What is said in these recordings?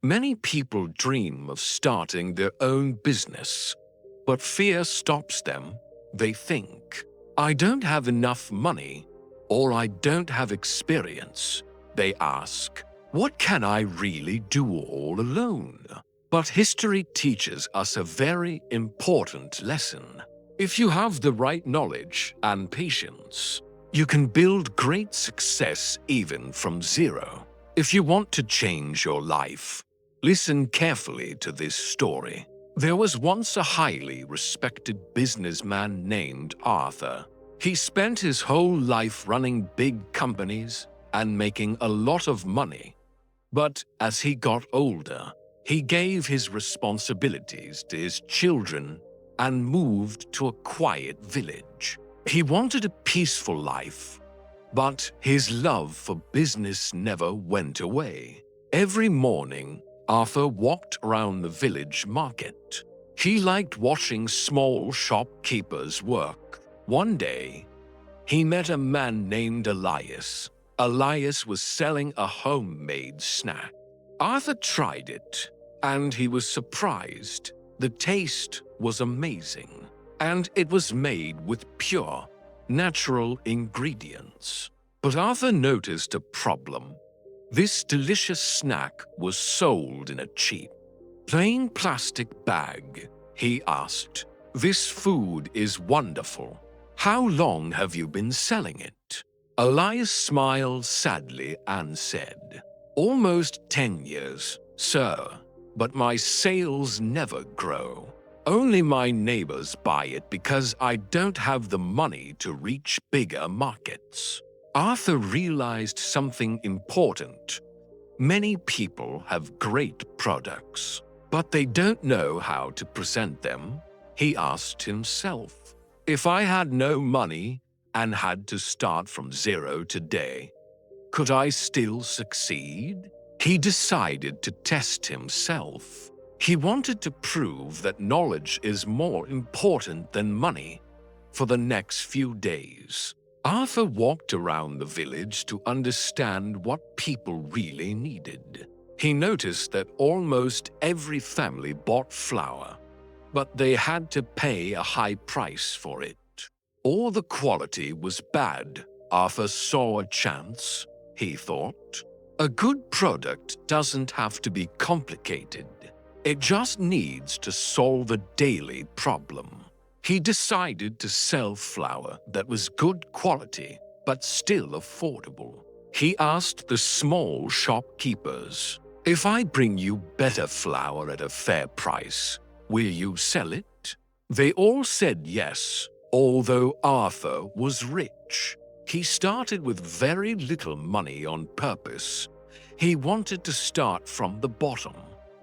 Many people dream of starting their own business, but fear stops them. They think, I don't have enough money, or I don't have experience. They ask, what can I really do all alone? But history teaches us a very important lesson. If you have the right knowledge and patience, you can build great success even from zero. If you want to change your life, listen carefully to this story. There was once a highly respected businessman named Arthur. He spent his whole life running big companies and making a lot of money. But as he got older, he gave his responsibilities to his children and moved to a quiet village. He wanted a peaceful life, but his love for business never went away. Every morning, Arthur walked around the village market. He liked watching small shopkeepers work. One day, he met a man named Elias. Elias was selling a homemade snack. Arthur tried it, and he was surprised. The taste was amazing, and it was made with pure, natural ingredients. But Arthur noticed a problem. This delicious snack was sold in a cheap, plain plastic bag. He asked, "This food is wonderful. How long have you been selling it?" Elias smiled sadly and said, "Almost 10 years, sir, but my sales never grow. Only my neighbors buy it because I don't have the money to reach bigger markets." Arthur realized something important. Many people have great products, but they don't know how to present them. He asked himself, if I had no money and had to start from zero today, could I still succeed? He decided to test himself. He wanted to prove that knowledge is more important than money. For the next few days, Arthur walked around the village to understand what people really needed. He noticed that almost every family bought flour, but they had to pay a high price for it. Or the quality was bad. Arthur saw a chance, he thought. A good product doesn't have to be complicated. It just needs to solve a daily problem. He decided to sell flour that was good quality, but still affordable. He asked the small shopkeepers, if I bring you better flour at a fair price, will you sell it? They all said yes, although Arthur was rich. He started with very little money on purpose. He wanted to start from the bottom.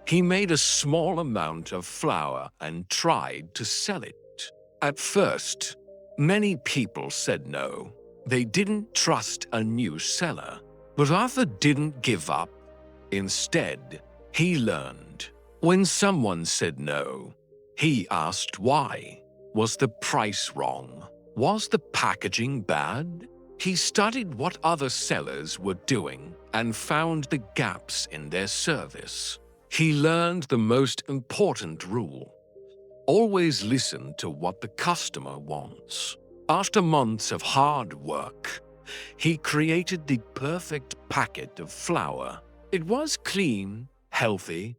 He made a small amount of flour and tried to sell it. At first, many people said no. They didn't trust a new seller. But Arthur didn't give up. Instead, he learned. When someone said no, he asked why. Was the price wrong? Was the packaging bad? He studied what other sellers were doing and found the gaps in their service. He learned the most important rule. Always listen to what the customer wants. After months of hard work, he created the perfect packet of flour. It was clean, healthy,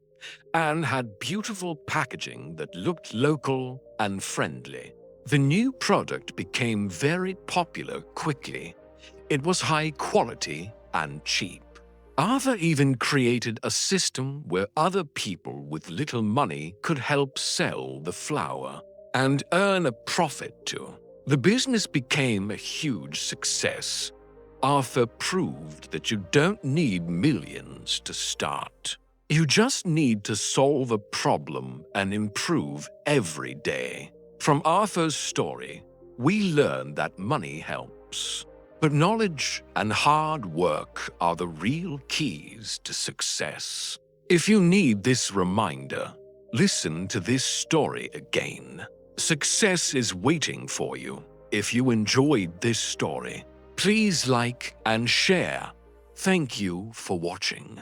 and had beautiful packaging that looked local and friendly. The new product became very popular quickly. It was high quality and cheap. Arthur even created a system where other people with little money could help sell the flour and earn a profit too. The business became a huge success. Arthur proved that you don't need millions to start. You just need to solve a problem and improve every day. From Arthur's story, we learn that money helps. But knowledge and hard work are the real keys to success. If you need this reminder, listen to this story again. Success is waiting for you. If you enjoyed this story, please like and share. Thank you for watching.